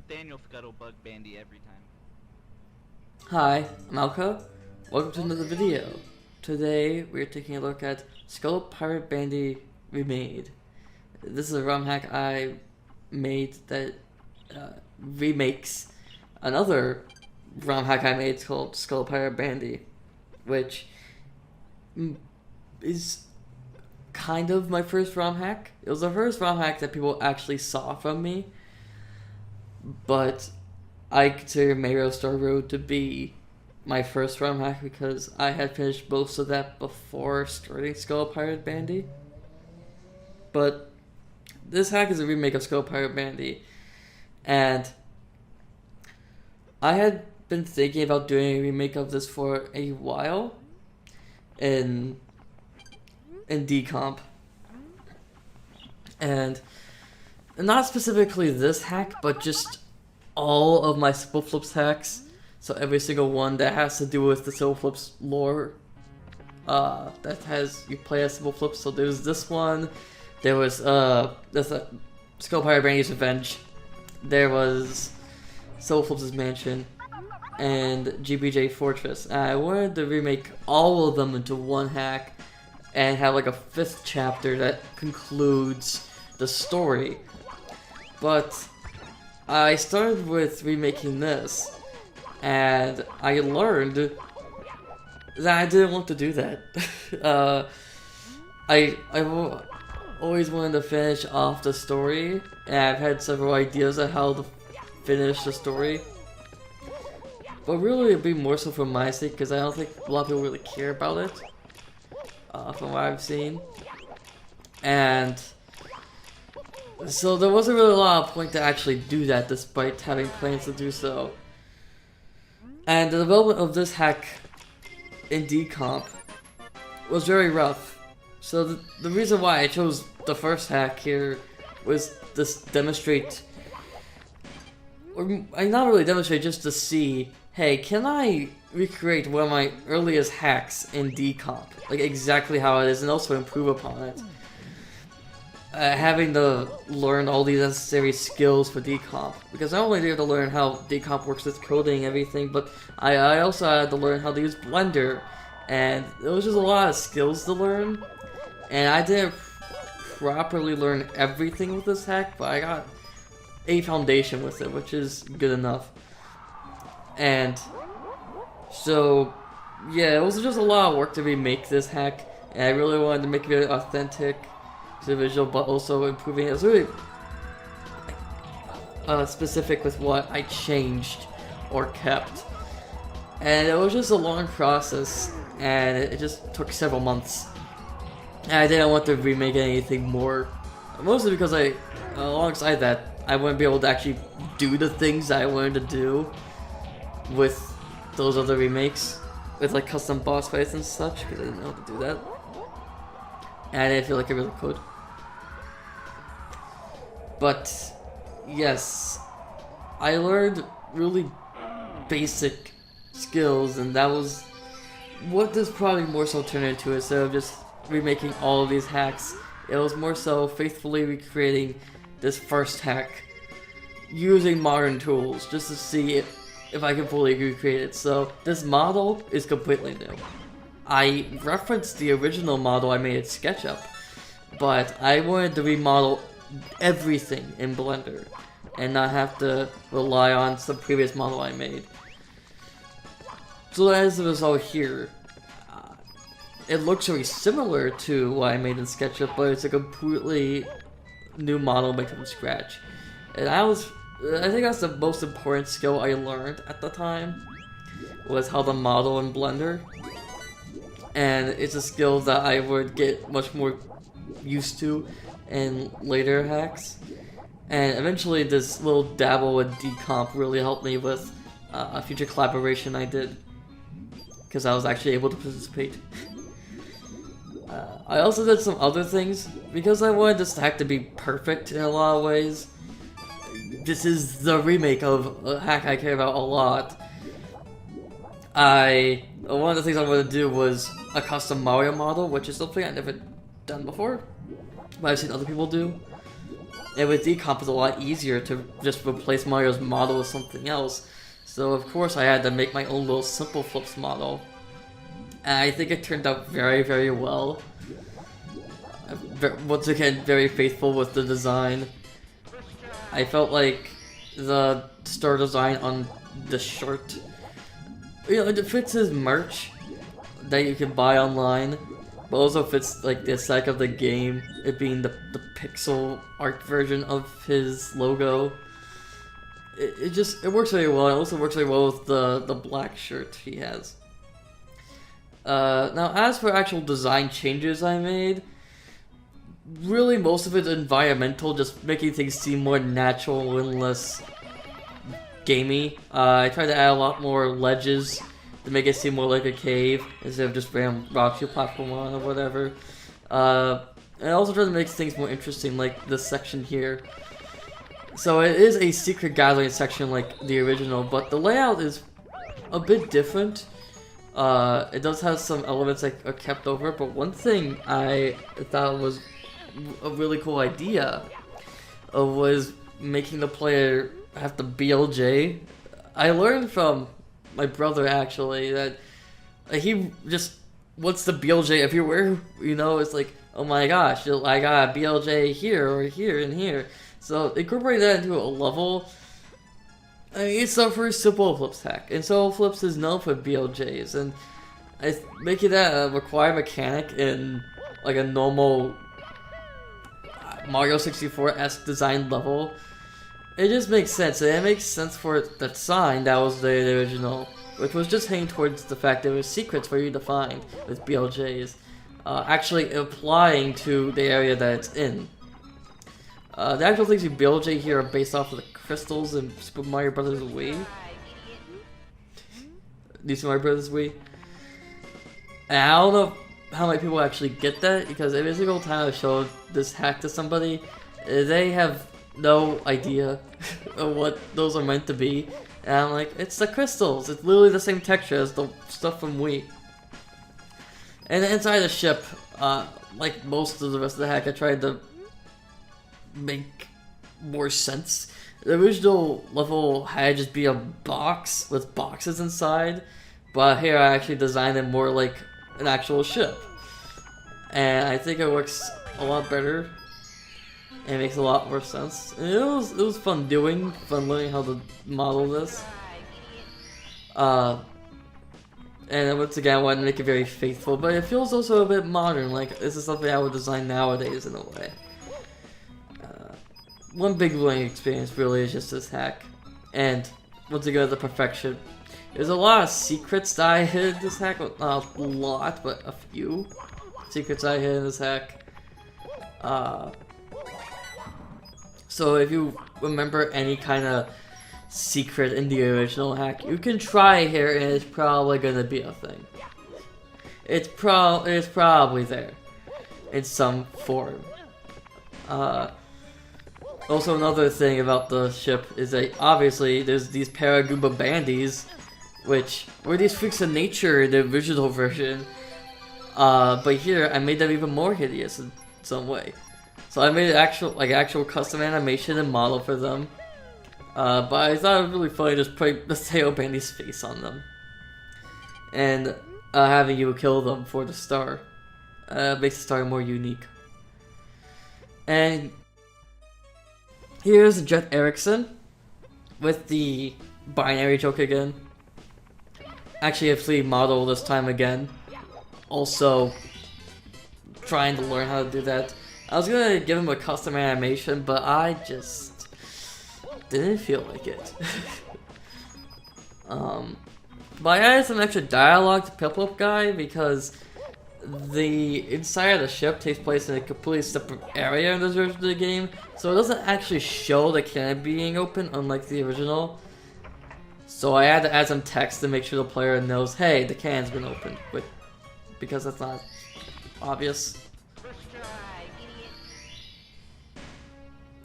Nathaniel Scuttlebug Bandy every time. Hi, I'm Alka. Welcome to another video. Today we're taking a look at ScuttlePirate Bandy Remade. This is a ROM hack I made that remakes another ROM hack I made called ScuttlePirate Bandy, which is kind of my first ROM hack. It was the first ROM hack that people actually saw from me, but I consider Mario Star Road to be my first ROM hack because I had finished most of that before starting ScuttlePirate Bandy. But this hack is a remake of ScuttlePirate Bandy, and I had been thinking about doing a remake of this for a while in Decomp, and not specifically this hack, but just all of my Simple Flips hacks. So every single one that has to do with the Simple Flips lore, that has you play as Simple Flips. So there's this one. There was this ScuttlePirate Bandy's Revenge. There was Simple Flips' Mansion and GBJ Fortress. And I wanted to remake all of them into one hack and have like a 5th chapter that concludes the story. But I started with remaking this, and I learned that I didn't want to do that. I always wanted to finish off the story, and I've had several ideas on how to finish the story. But really, it'd be more so for my sake, because I don't think a lot of people really care about it, from what I've seen. And so there wasn't really a lot of point to actually do that, despite having plans to do so. And the development of this hack in Decomp was very rough. So the reason why I chose the first hack here was to demonstrate, or not really demonstrate, just to see, hey, can I recreate one of my earliest hacks in Decomp? Like exactly how it is, and also improve upon it. Having to learn all these necessary skills for Decomp, because not only did I have to learn how Decomp works with coding and everything, but I also had to learn how to use Blender, and there was just a lot of skills to learn, and I didn't properly learn everything with this hack, but I got a foundation with it, which is good enough. And so, yeah, it was just a lot of work to remake this hack, and I really wanted to make it authentic to the visual, but also improving it. It was really specific with what I changed or kept, and it was just a long process, and it just took several months, and I didn't want to remake anything more, mostly because alongside that, I wouldn't be able to actually do the things I wanted to do with those other remakes, with like custom boss fights and such, because I didn't know how to do that, and I didn't feel like I really could. But yes, I learned really basic skills, and that was what this probably more so turned into. Instead of just remaking all of these hacks, it was more so faithfully recreating this first hack using modern tools just to see if I can fully recreate it. So this model is completely new. I referenced the original model I made at SketchUp, but I wanted to remodel everything in Blender and not have to rely on some previous model I made. So as a result here, it looks very similar to what I made in SketchUp, but it's a completely new model made from scratch. And I think that's the most important skill I learned at the time, was how to model in Blender. And it's a skill that I would get much more used to in later hacks. And eventually this little dabble with Decomp really helped me with a future collaboration I did, because I was actually able to participate. I also did some other things, because I wanted this hack to be perfect in a lot of ways. This is the remake of a hack I care about a lot. One of the things I wanted to do was a custom Mario model, which is something I've never done before, but I've seen other people do. And with Decomp, it's a lot easier to just replace Mario's model with something else. So of course I had to make my own little simple flips model. And I think it turned out very, very well. Once again, very faithful with the design. I felt like the store design on the shirt, you know, it fits his merch that you can buy online, but also fits like the aesthetic of the game, it being the pixel art version of his logo. It works very well. It also works very well with the black shirt he has. Now as for actual design changes I made, really most of it's environmental, just making things seem more natural and less gamey. I tried to add a lot more ledges to make it seem more like a cave instead of just random rocks you platform on or whatever. And I also tried to make things more interesting, like this section here. So it is a secret gathering section like the original, but the layout is a bit different. It does have some elements that are kept over, but one thing I thought was a really cool idea was making the player have to BLJ. I learned from my brother actually that he just wants to BLJ everywhere, you know, it's like, oh my gosh, I got BLJ here or here and here. So incorporate that into a level. I mean, it's a very simple flips hack, and so flips is known for BLJs, and making that a required mechanic in like a normal Mario 64-esque design level, it just makes sense. And it makes sense for that sign that was the original, which was just hanging towards the fact there were secrets for you to find with BLJs, actually applying to the area that it's in. The actual things you BLJ here are based off of the crystals in Super Mario Bros. Wii. Super Mario Bros. Wii. And I don't know how many people actually get that, because every single time I showed this hack to somebody, they have no idea of what those are meant to be. And I'm like, it's the crystals. It's literally the same texture as the stuff from Wii. And inside the ship, like most of the rest of the hack, I tried to make more sense. The original level had just be a box with boxes inside, but here I actually designed it more like an actual ship. And I think it works a lot better. And it makes a lot more sense. And it was fun learning how to model this. And once again, I wanted to make it very faithful, but it feels also a bit modern, like this is something I would design nowadays in a way. One big learning experience really is just this hack. And once again, the perfection. There's a lot of secrets that I hid in this hack, not a lot, but a few secrets I hid in this hack. So if you remember any kind of secret in the original hack, you can try here and it's probably gonna be a thing. It's probably there in some form. Also, another thing about the ship is that obviously there's these Paragoomba Bandies, which were these freaks of nature in the original version. But here I made them even more hideous in some way. So I made an actual custom animation and model for them. But I thought it was really funny just putting the Tail Bandy's face on them. And having you kill them for the star. Makes the star more unique. And here's Jet Erickson with the binary joke again. Actually, a flea model this time again. Also, trying to learn how to do that. I was gonna give him a custom animation, but I just didn't feel like it. But I added some extra dialogue to Pip-Up Guy because the inside of the ship takes place in a completely separate area in this version of the game, so it doesn't actually show the can being open, unlike the original. So I had to add some text to make sure the player knows, hey, the can's been opened, but because that's not obvious.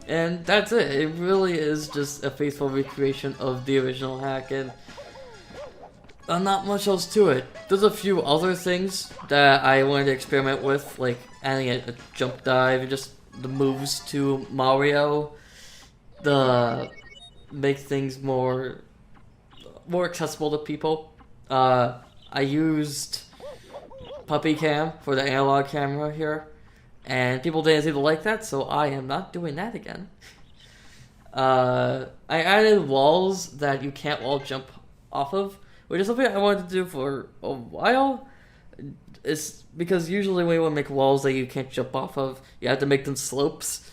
And that's it. It really is just a faithful recreation of the original hack, and not much else to it. There's a few other things that I wanted to experiment with, like adding a jump dive and just the moves to Mario, the make things more accessible to people. I used Puppy Cam for the analog camera here, and people didn't seem to like that, so I am not doing that again. I added walls that you can't wall jump off of, which is something I wanted to do for a while. It's because usually when you want to make walls that you can't jump off of, you have to make them slopes,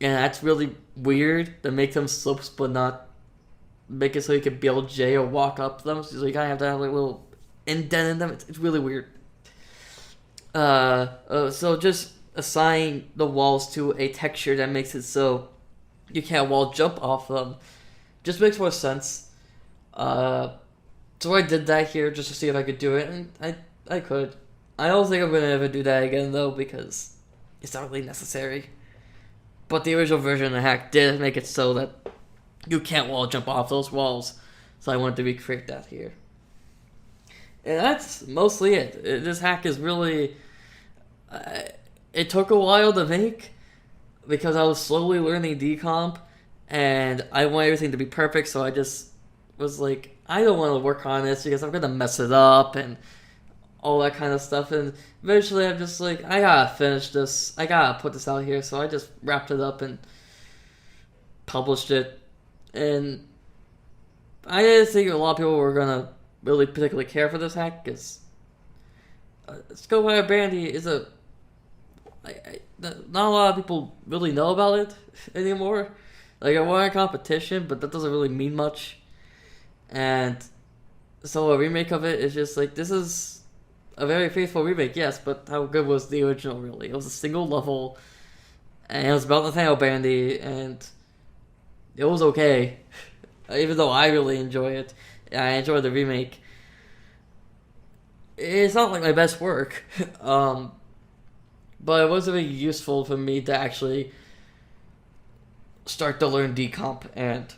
and that's really weird to make them slopes but not make it so you can BLJ or walk up them. So you kind of have to have like a little indent in them. It's really weird. So just assign the walls to a texture that makes it so you can't wall jump off them. Just makes more sense. So I did that here just to see if I could do it, and I could. I don't think I'm gonna ever do that again though, because it's not really necessary. But the original version of the hack did make it so that you can't wall jump off those walls, so I wanted to recreate that here. And that's mostly it. This hack is really... it took a while to make, because I was slowly learning Decomp, and I want everything to be perfect, so I just was like, I don't want to work on this because I'm going to mess it up, and all that kind of stuff. And eventually I'm just like, I gotta finish this. I gotta put this out here, so I just wrapped it up and published it. And I didn't think a lot of people were gonna really particularly care for this hack, because ScuttlePirate Bandy is not a lot of people really know about it anymore. Like, I won a competition, but that doesn't really mean much. And so a remake of it is just like, this is a very faithful remake, yes, but how good was the original, really? It was a single level, and it was about Nathaniel Bandy, and it was okay. Even though I really enjoy it, I enjoy the remake. It's not like my best work, but it was very useful for me to actually start to learn Decomp and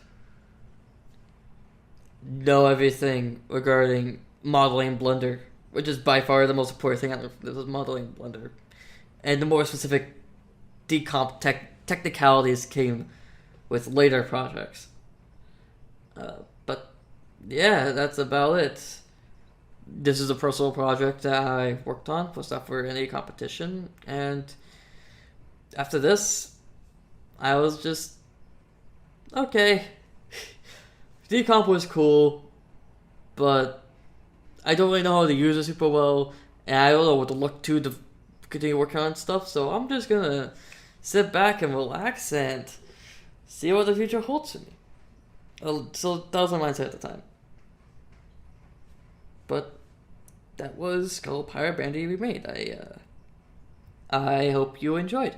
know everything regarding modeling Blender, which is by far the most important thing I learned from this, was modeling Blender. And the more specific Decomp technicalities came with later projects. But yeah, that's about it. This is a personal project that I worked on, was not for any competition, and after this, I was just, okay. Decomp was cool, but I don't really know how to use it super well, and I don't know what to look to continue working on stuff, so I'm just gonna sit back and relax and see what the future holds for me. So that was my mindset at the time. But that was ScuttlePirate Bandy Remade. I hope you enjoyed.